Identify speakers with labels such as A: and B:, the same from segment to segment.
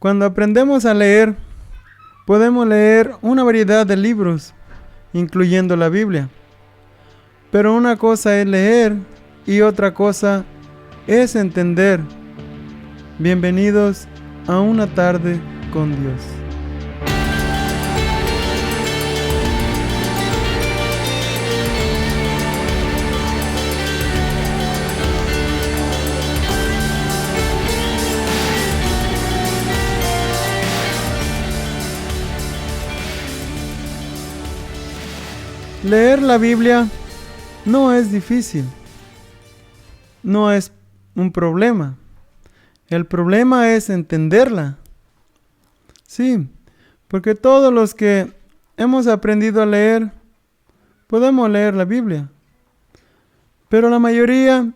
A: Cuando aprendemos a leer, podemos leer una variedad de libros, incluyendo la Biblia. Pero una cosa es leer y otra cosa es entender. Bienvenidos a una tarde con Dios. Leer la Biblia no es difícil, no es un problema. El problema es entenderla. Sí, porque todos los que hemos aprendido a leer, podemos leer la Biblia. Pero la mayoría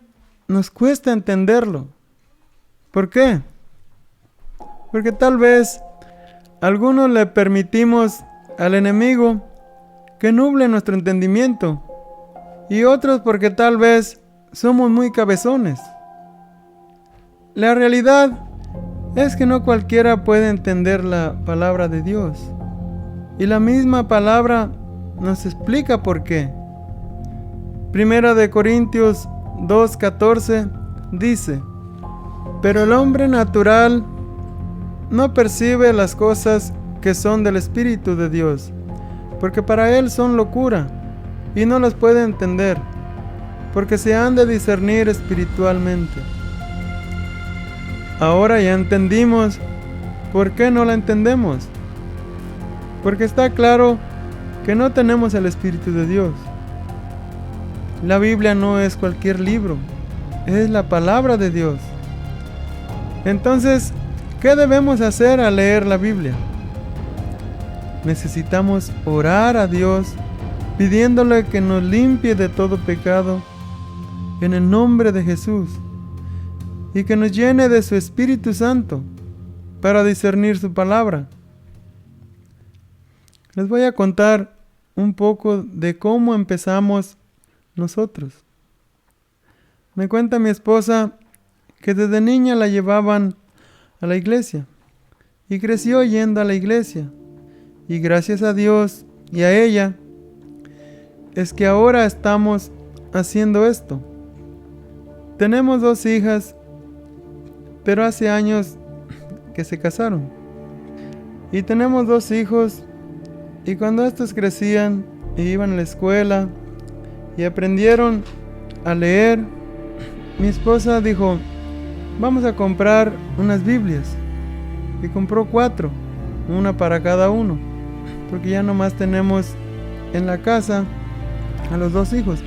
A: nos cuesta entenderlo. ¿Por qué? Porque tal vez algunos le permitimos al enemigo que nuble nuestro entendimiento, y otros porque tal vez somos muy cabezones. La realidad es que no cualquiera puede entender la palabra de Dios, y la misma palabra nos explica por qué. Primera de Corintios 2:14 dice: pero el hombre natural no percibe las cosas que son del Espíritu de Dios, porque para él son locura, y no las puede entender, porque se han de discernir espiritualmente. Ahora ya entendimos por qué no la entendemos, porque está claro que no tenemos el Espíritu de Dios. La Biblia no es cualquier libro, es la palabra de Dios. Entonces, ¿qué debemos hacer al leer la Biblia? Necesitamos orar a Dios pidiéndole que nos limpie de todo pecado en el nombre de Jesús y que nos llene de su Espíritu Santo para discernir su palabra. Les voy a contar un poco de cómo empezamos nosotros. Me cuenta mi esposa que desde niña la llevaban a la iglesia y creció yendo a la iglesia. Y gracias a Dios y a ella es que ahora estamos haciendo esto. Tenemos 2 hijas, pero hace años que se casaron. Y tenemos 2 hijos, y cuando estos crecían y iban a la escuela y aprendieron a leer, mi esposa dijo: vamos a comprar unas Biblias. Y compró 4, una para cada uno, porque ya nomás tenemos en la casa a los 2 hijos.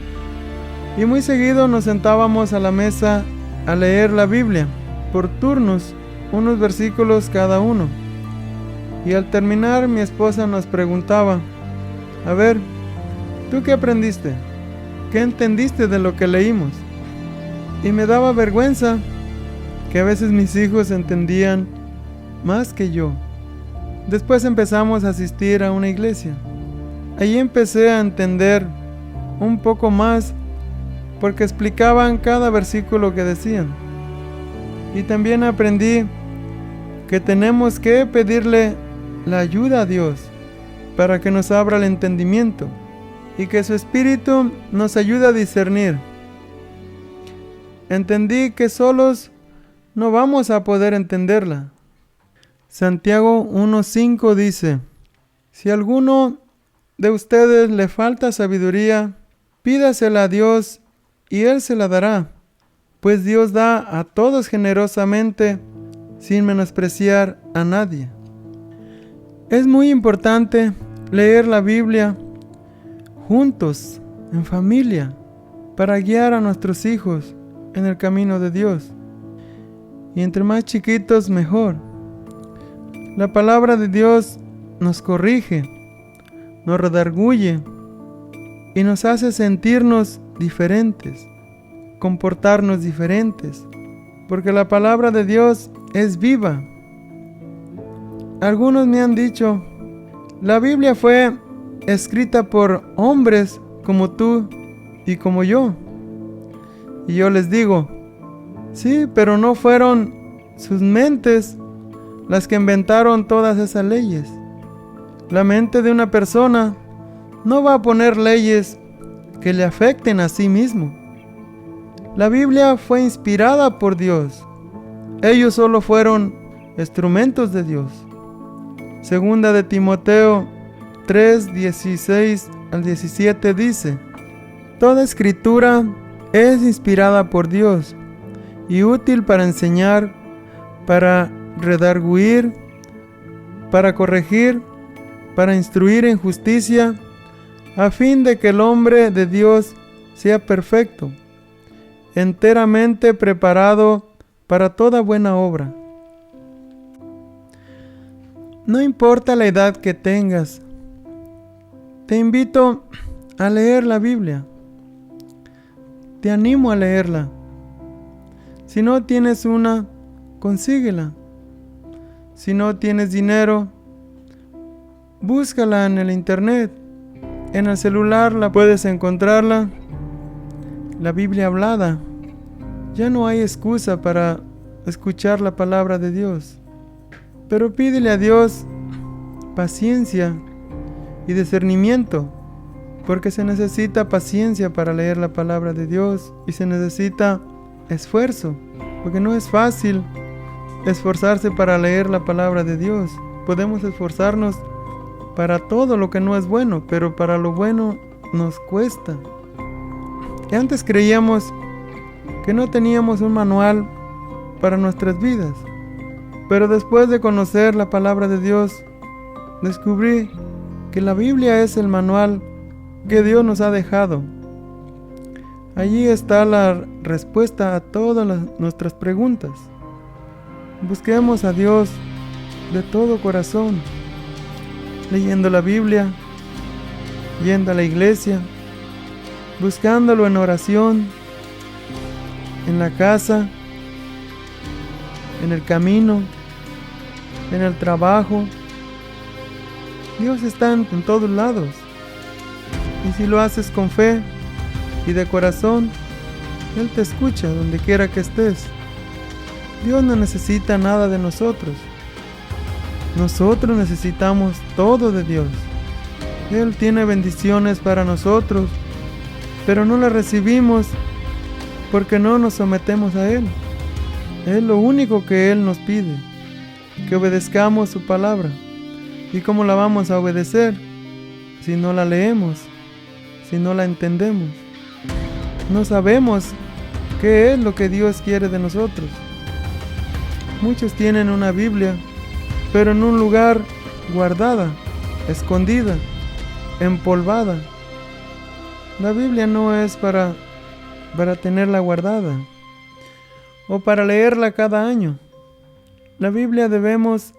A: Y muy seguido nos sentábamos a la mesa a leer la Biblia, por turnos, unos versículos cada uno. Y al terminar mi esposa nos preguntaba: a ver, ¿tú qué aprendiste? ¿Qué entendiste de lo que leímos? Y me daba vergüenza que a veces mis hijos entendían más que yo. Después empezamos a asistir a una iglesia. Allí empecé a entender un poco más porque explicaban cada versículo que decían. Y también aprendí que tenemos que pedirle la ayuda a Dios para que nos abra el entendimiento y que su Espíritu nos ayude a discernir. Entendí que solos no vamos a poder entenderla. Santiago 1:5 dice: si a alguno de ustedes le falta sabiduría, pídasela a Dios y Él se la dará, pues Dios da a todos generosamente, sin menospreciar a nadie. Es muy importante leer la Biblia juntos, en familia, para guiar a nuestros hijos en el camino de Dios. Y entre más chiquitos, mejor. La palabra de Dios nos corrige, nos redarguye y nos hace sentirnos diferentes, comportarnos diferentes, porque la palabra de Dios es viva. Algunos me han dicho: la Biblia fue escrita por hombres como tú y como yo. Y yo les digo: sí, pero no fueron sus mentes las que inventaron todas esas leyes. La mente de una persona no va a poner leyes que le afecten a sí mismo. La Biblia fue inspirada por Dios. Ellos solo fueron instrumentos de Dios. Segunda de Timoteo 3, 16 al 17 dice: Toda escritura es inspirada por Dios y útil para enseñar, para redarguir, para corregir, para instruir en justicia, a fin de que el hombre de Dios sea perfecto, enteramente preparado para toda buena obra. No importa la edad que tengas, te invito a leer la Biblia. Te animo a leerla. Si no tienes una, consíguela. Si no tienes dinero, búscala en el internet. En el celular la puedes encontrarla. La Biblia hablada. Ya no hay excusa para escuchar la palabra de Dios. Pero pídele a Dios paciencia y discernimiento, porque se necesita paciencia para leer la palabra de Dios y se necesita esfuerzo, porque no es fácil esforzarse para leer la palabra de Dios. Podemos esforzarnos para todo lo que no es bueno, pero para lo bueno nos cuesta. Y antes creíamos que no teníamos un manual para nuestras vidas, pero después de conocer la palabra de Dios, descubrí que la Biblia es el manual que Dios nos ha dejado. Allí está la respuesta a todas nuestras preguntas. Busquemos a Dios de todo corazón, leyendo la Biblia, yendo a la iglesia, buscándolo en oración, en la casa, en el camino, en el trabajo. Dios está en todos lados. Y si lo haces con fe y de corazón, Él te escucha donde quiera que estés. Dios no necesita nada de nosotros. Nosotros necesitamos todo de Dios. Él tiene bendiciones para nosotros, pero no las recibimos porque no nos sometemos a Él. Es lo único que Él nos pide, que obedezcamos su palabra. ¿Y cómo la vamos a obedecer si no la leemos, si no la entendemos? No sabemos qué es lo que Dios quiere de nosotros. Muchos tienen una Biblia, pero en un lugar guardada, escondida, empolvada. La Biblia no es para tenerla guardada o para leerla cada año. La Biblia debemos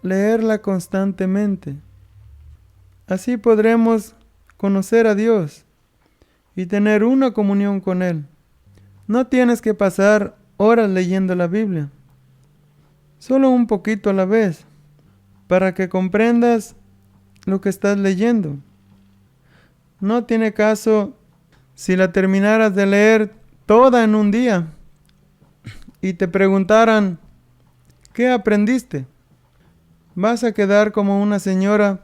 A: leerla constantemente. Así podremos conocer a Dios y tener una comunión con Él. No tienes que pasar horas leyendo la Biblia, solo un poquito a la vez, para que comprendas lo que estás leyendo. No tiene caso si la terminaras de leer toda en un día y te preguntaran, ¿qué aprendiste? Vas a quedar como una señora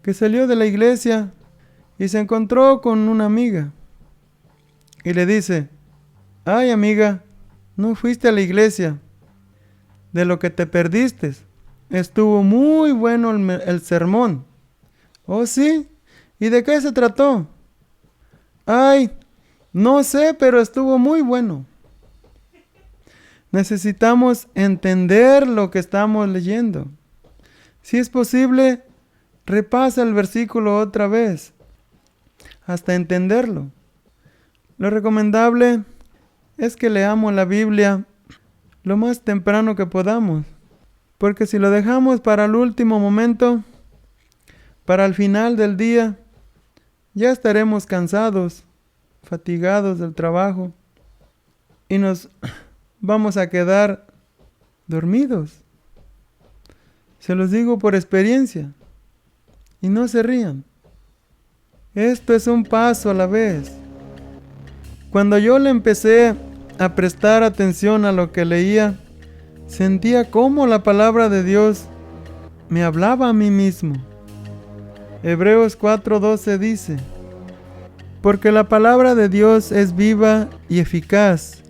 A: que salió de la iglesia y se encontró con una amiga y le dice: ay, amiga, no fuiste a la iglesia, de lo que te perdiste. Estuvo muy bueno el sermón. ¿Oh, sí? ¿Y de qué se trató? Ay, no sé, pero estuvo muy bueno. Necesitamos entender lo que estamos leyendo. Si es posible, repasa el versículo otra vez, hasta entenderlo. Lo recomendable es que leamos la Biblia lo más temprano que podamos, porque si lo dejamos para el último momento, para el final del día, ya estaremos cansados, fatigados del trabajo y nos vamos a quedar dormidos. Se los digo por experiencia y no se rían. Esto es un paso a la vez. Cuando yo le empecé a prestar atención a lo que leía, sentía cómo la palabra de Dios me hablaba a mí mismo. Hebreos 4:12 dice: porque la palabra de Dios es viva y eficaz,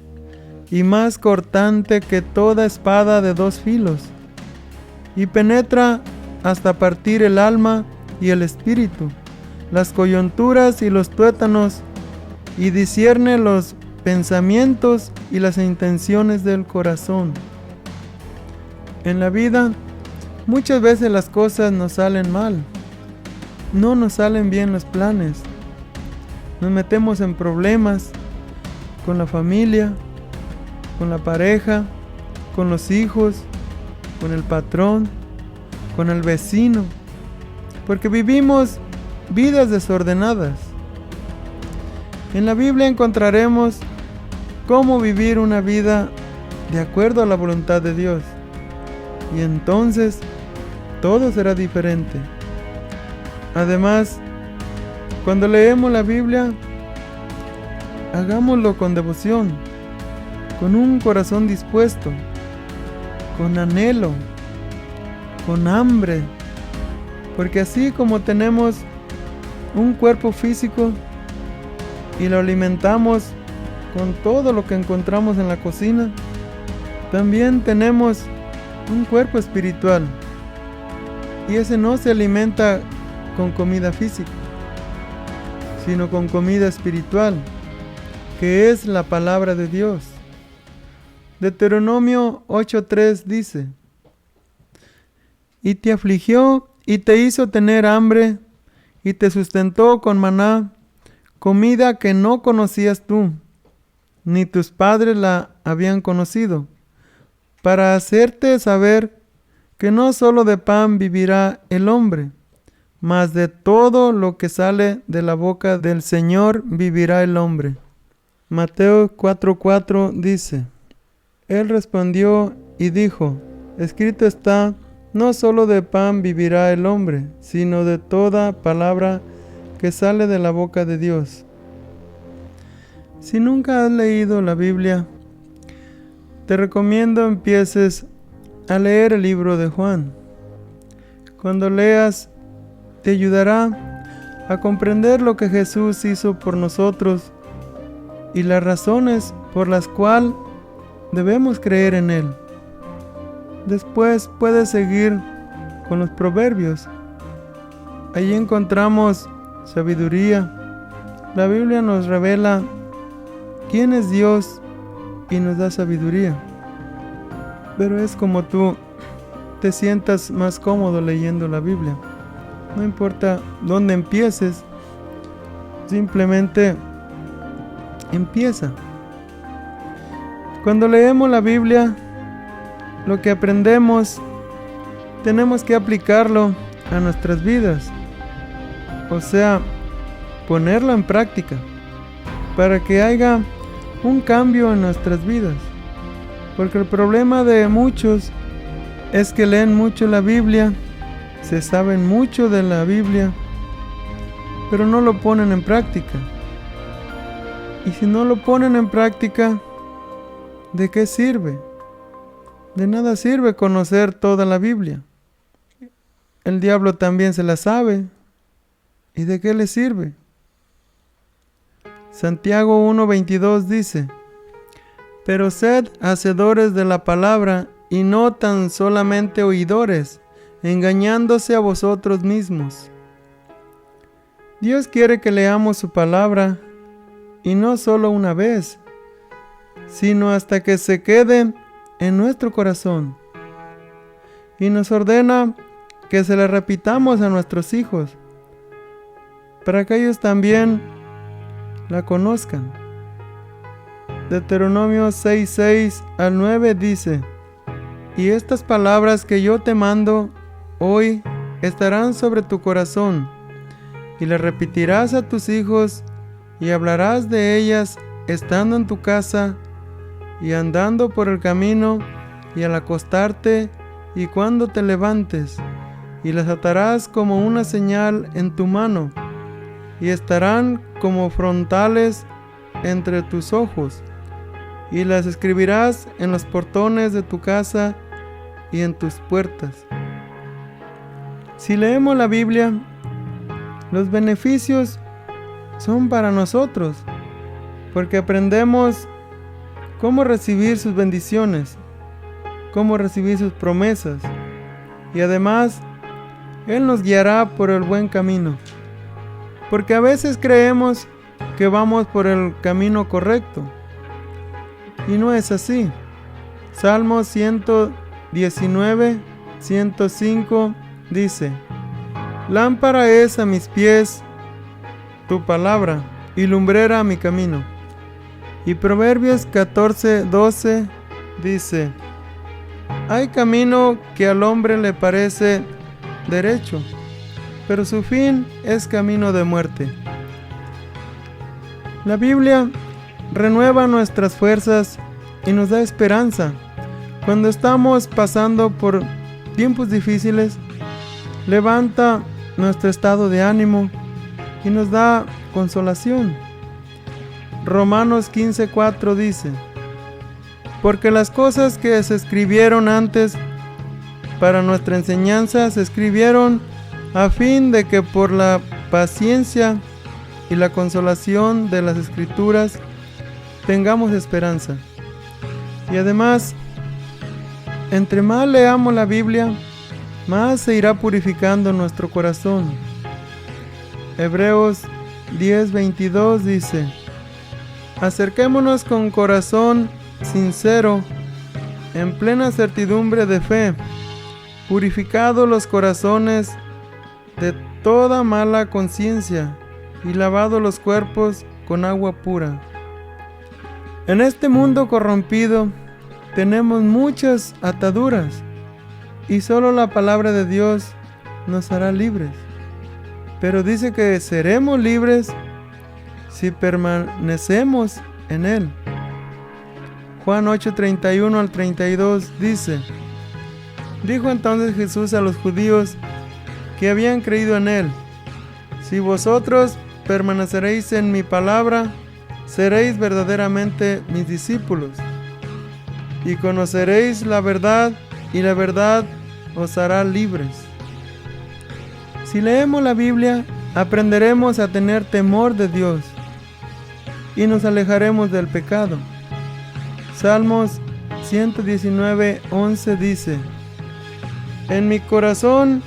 A: y más cortante que toda espada de dos filos, y penetra hasta partir el alma y el espíritu, las coyunturas y los tuétanos, y discierne los pensamientos y las intenciones del corazón. En la vida, muchas veces las cosas nos salen mal. No nos salen bien los planes. Nos metemos en problemas con la familia, con la pareja, con los hijos, con el patrón, con el vecino, porque vivimos vidas desordenadas. En la Biblia encontraremos cómo vivir una vida de acuerdo a la voluntad de Dios, y entonces todo será diferente. Además, cuando leemos la Biblia, hagámoslo con devoción, con un corazón dispuesto, con anhelo, con hambre, porque así como tenemos un cuerpo físico y lo alimentamos con todo lo que encontramos en la cocina, también tenemos un cuerpo espiritual, y ese no se alimenta con comida física, sino con comida espiritual, que es la palabra de Dios. Deuteronomio 8:3 dice: y te afligió y te hizo tener hambre, y te sustentó con maná, comida que no conocías tú, ni tus padres la habían conocido, para hacerte saber que no solo de pan vivirá el hombre, mas de todo lo que sale de la boca del Señor vivirá el hombre. Mateo 4:4 dice: él respondió y dijo: escrito está, no solo de pan vivirá el hombre, sino de toda palabra que sale de la boca de Dios. Si nunca has leído la Biblia, te recomiendo empieces a leer el libro de Juan. Cuando leas, te ayudará a comprender lo que Jesús hizo por nosotros y las razones por las cuales debemos creer en Él. Después puedes seguir con los proverbios. Allí encontramos sabiduría. La Biblia nos revela quién es Dios y nos da sabiduría. Pero es como tú te sientas más cómodo leyendo la Biblia. No importa dónde empieces, simplemente empieza. Cuando leemos la Biblia, lo que aprendemos, tenemos que aplicarlo a nuestras vidas. O sea, ponerlo en práctica, para que haya un cambio en nuestras vidas. Porque el problema de muchos es que leen mucho la Biblia, se saben mucho de la Biblia, pero no lo ponen en práctica. Y si no lo ponen en práctica, ¿de qué sirve? De nada sirve conocer toda la Biblia. El diablo también se la sabe. ¿Y de qué le sirve? Santiago 1:22 dice: pero sed hacedores de la palabra y no tan solamente oidores, engañándose a vosotros mismos. Dios quiere que leamos su palabra, y no solo una vez, sino hasta que se quede en nuestro corazón. Y nos ordena que se la repitamos a nuestros hijos, para que ellos también la conozcan. Deuteronomio 6:6-9 dice: y estas palabras que yo te mando hoy estarán sobre tu corazón, y las repetirás a tus hijos, y hablarás de ellas estando en tu casa, y andando por el camino, y al acostarte, y cuando te levantes, y las atarás como una señal en tu mano, y estarán como frontales entre tus ojos, y las escribirás en los portones de tu casa y en tus puertas. Si leemos la Biblia, los beneficios son para nosotros, porque aprendemos cómo recibir sus bendiciones, cómo recibir sus promesas, y además Él nos guiará por el buen camino, porque a veces creemos que vamos por el camino correcto, y no es así. Salmo 119, 105 dice: Lámpara es a mis pies tu palabra, y lumbrera a mi camino. Y Proverbios 14, 12 dice: Hay camino que al hombre le parece derecho, pero su fin es camino de muerte. La Biblia renueva nuestras fuerzas y nos da esperanza. Cuando estamos pasando por tiempos difíciles, levanta nuestro estado de ánimo y nos da consolación. Romanos 15:4 dice: Porque las cosas que se escribieron antes para nuestra enseñanza se escribieron a fin de que por la paciencia y la consolación de las Escrituras tengamos esperanza. Y además, entre más leamos la Biblia, más se irá purificando nuestro corazón. Hebreos 10:22 dice: Acerquémonos con corazón sincero, en plena certidumbre de fe, purificados los corazones de toda mala conciencia y lavados los cuerpos con agua pura. En este mundo corrompido tenemos muchas ataduras y solo la palabra de Dios nos hará libres. Pero dice que seremos libres si permanecemos en Él. Juan 8:31 al 32 dice: Dijo entonces Jesús a los judíos que habían creído en Él: Si vosotros permaneceréis en mi palabra, seréis verdaderamente mis discípulos, y conoceréis la verdad, y la verdad os hará libres. Si leemos la Biblia, aprenderemos a tener temor de Dios, y nos alejaremos del pecado. Salmos 119:11 dice: En mi corazón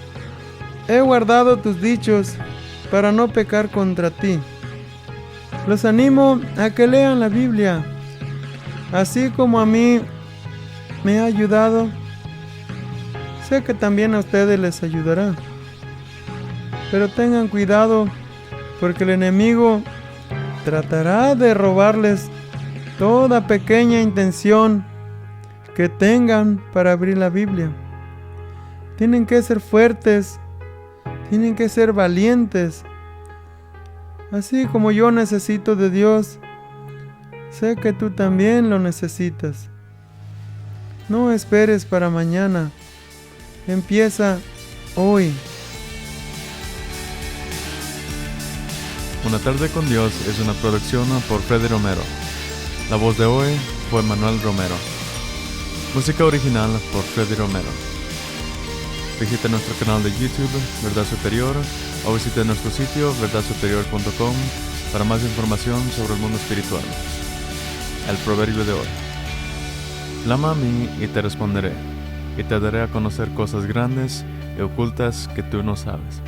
A: he guardado tus dichos para no pecar contra ti. Los animo a que lean la Biblia, así como a mí me ha ayudado. Sé que también a ustedes les ayudará. Pero tengan cuidado, porque el enemigo tratará de robarles toda pequeña intención que tengan para abrir la Biblia. Tienen que ser fuertes, tienen que ser valientes. Así como yo necesito de Dios, sé que tú también lo necesitas. No esperes para mañana. Empieza hoy.
B: Una tarde con Dios es una producción por Freddy Romero. La voz de hoy fue Manuel Romero. Música original por Freddy Romero. Visita nuestro canal de YouTube, Verdad Superior, o visita nuestro sitio verdadsuperior.com para más información sobre el mundo espiritual. El proverbio de hoy: Clama a mí y te responderé, y te daré a conocer cosas grandes y ocultas que tú no sabes.